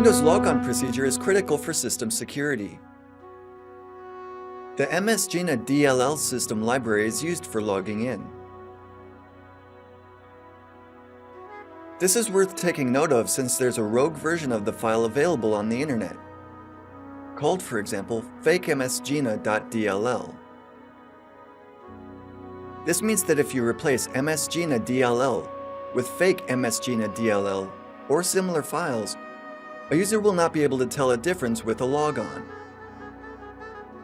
Windows logon procedure is critical for system security. The MSGina DLL system library is used for logging in. This is worth taking note of since there's a rogue version of the file available on the internet, called, for example, fakemsgina.dll. This means that if you replace msgina DLL with fake msgina DLL or similar files, a user will not be able to tell a difference with a logon.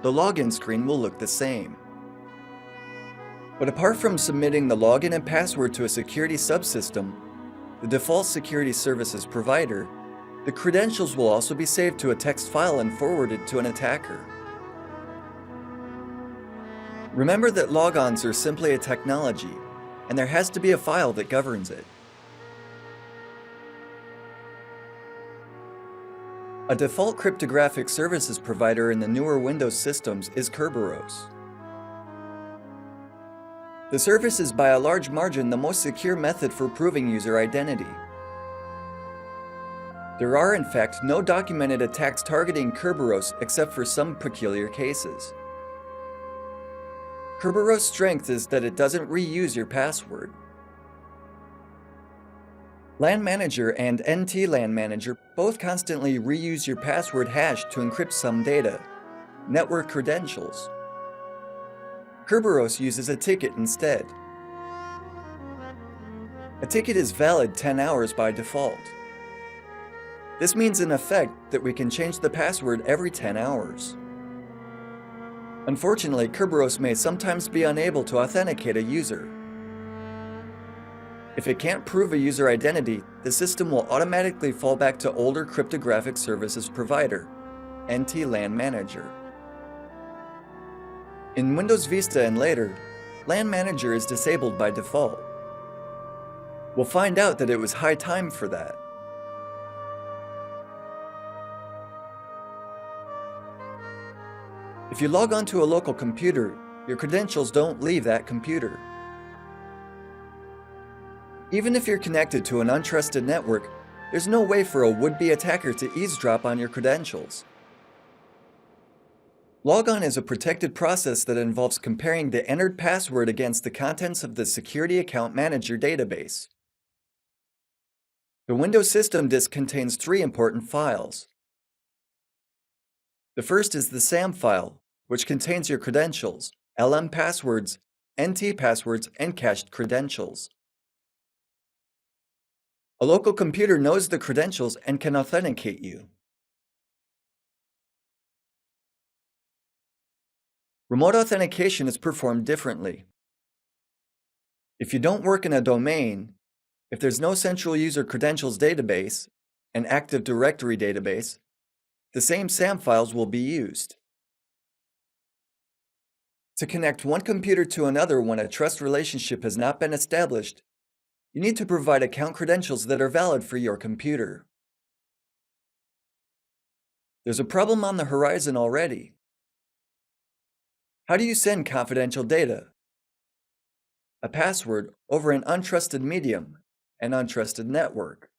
The login screen will look the same. But apart from submitting the login and password to a security subsystem, the default security services provider, the credentials will also be saved to a text file and forwarded to an attacker. Remember that logons are simply a technology, and there has to be a file that governs it. A default cryptographic services provider in the newer Windows systems is Kerberos. The service is by a large margin the most secure method for proving user identity. There are in fact no documented attacks targeting Kerberos except for some peculiar cases. Kerberos' strength is that it doesn't reuse your password. LAN Manager and Ntlm Manager both constantly reuse your password hash to encrypt some data, network credentials. Kerberos uses a ticket instead. A ticket is valid 10 hours by default. This means in effect that we can change the password every 10 hours. Unfortunately, Kerberos may sometimes be unable to authenticate a user. If it can't prove a user identity, the system will automatically fall back to older cryptographic services provider, Ntlm Manager. In Windows Vista and later, LAN Manager is disabled by default. We'll find out that it was high time for that. If you log onto a local computer, your credentials don't leave that computer. Even if you're connected to an untrusted network, there's no way for a would-be attacker to eavesdrop on your credentials. Logon is a protected process that involves comparing the entered password against the contents of the Security Account Manager database. The Windows system disk contains 3 important files. The first is the SAM file, which contains your credentials, LM passwords, NT passwords, and cached credentials. A local computer knows the credentials and can authenticate you. Remote authentication is performed differently. If you don't work in a domain, if there's no central user credentials database, an Active Directory database, the same SAM files will be used. To connect one computer to another when a trust relationship has not been established, you need to provide account credentials that are valid for your computer. There's a problem on the horizon already. How do you send confidential data, a password, over an untrusted medium, an untrusted network?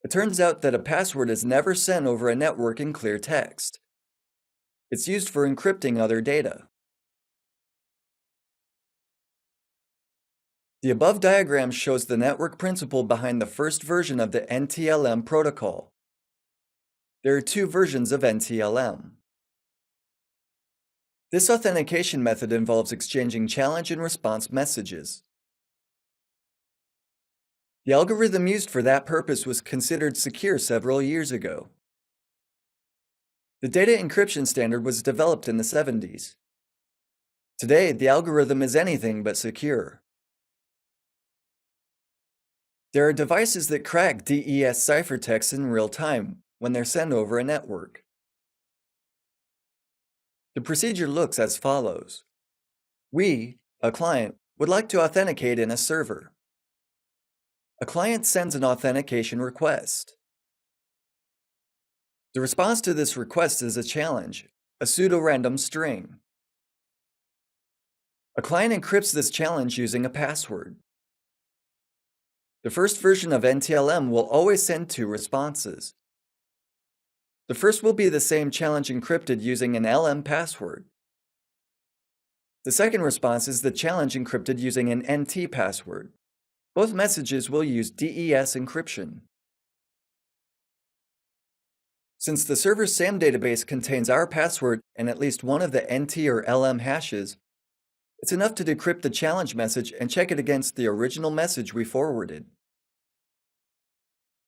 It turns out that a password is never sent over a network in clear text. It's used for encrypting other data. The above diagram shows the network principle behind the first version of the Ntlm Protocol. There are 2 versions of Ntlm. This authentication method involves exchanging challenge and response messages. The algorithm used for that purpose was considered secure several years ago. The data encryption standard was developed in the 70s. Today, the algorithm is anything but secure. There are devices that crack DES ciphertexts in real time when they're sent over a network. The procedure looks as follows. We, a client, would like to authenticate in a server. A client sends an authentication request. The response to this request is a challenge, a pseudo-random string. A client encrypts this challenge using a password. The first version of Ntlm will always send 2 responses, The first will be the same challenge encrypted using an LM password. The second response is the challenge encrypted using an NT password. Both messages will use DES encryption. Since the server's SAM database contains our password and at least one of the NT or LM hashes, it's enough to decrypt the challenge message and check it against the original message we forwarded.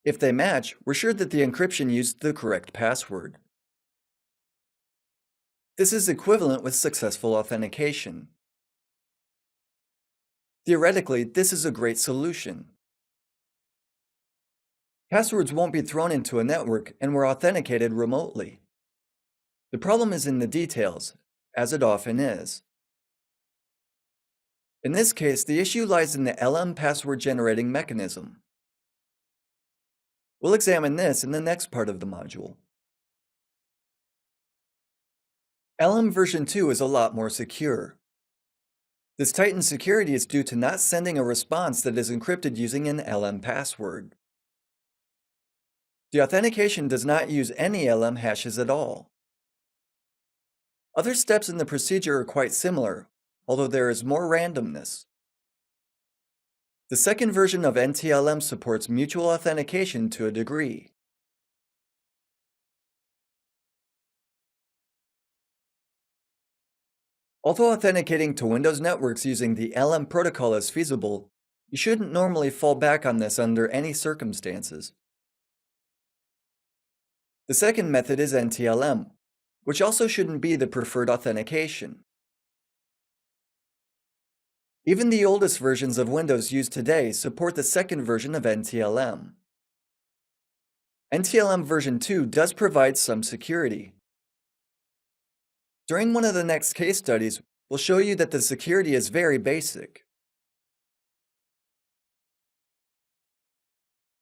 If they match, we're sure that the encryption used the correct password. This is equivalent with successful authentication. Theoretically, this is a great solution. Passwords won't be thrown into a network and we're authenticated remotely. The problem is in the details, as it often is. In this case, the issue lies in the LM password generating mechanism. We'll examine this in the next part of the module. LM version 2 is a lot more secure. This tightened security is due to not sending a response that is encrypted using an LM password. The authentication does not use any LM hashes at all. Other steps in the procedure are quite similar, although there is more randomness. The second version of NTLM supports mutual authentication to a degree. Although authenticating to Windows networks using the Ntlm protocol is feasible, you shouldn't normally fall back on this under any circumstances. The second method is NTLM, which also shouldn't be the preferred authentication. Even the oldest versions of Windows used today support the second version of NTLM. NTLM version 2 does provide some security. During one of the next case studies, we'll show you that the security is very basic.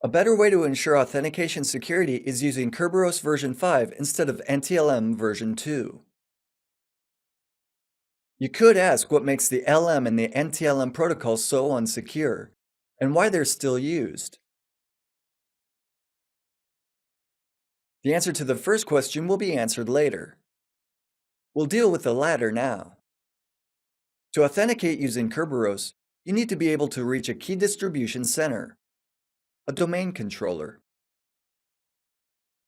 A better way to ensure authentication security is using Kerberos version 5 instead of NTLM version 2. You could ask what makes the LM and the NTLM protocols so unsecure, and why they're still used. The answer to the first question will be answered later. We'll deal with the latter now. To authenticate using Kerberos, you need to be able to reach a key distribution center, a domain controller.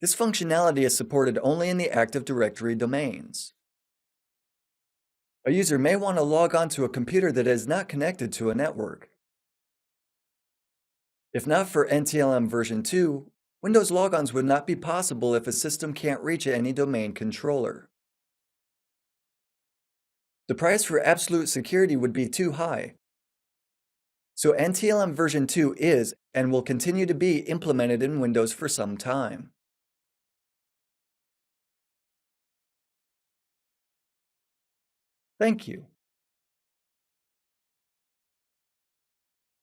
This functionality is supported only in the Active Directory domains. A user may want to log on to a computer that is not connected to a network. If not for NTLM version 2, Windows logons would not be possible if a system can't reach any domain controller. The price for absolute security would be too high. So NTLM version 2 is and will continue to be implemented in Windows for some time. Thank you.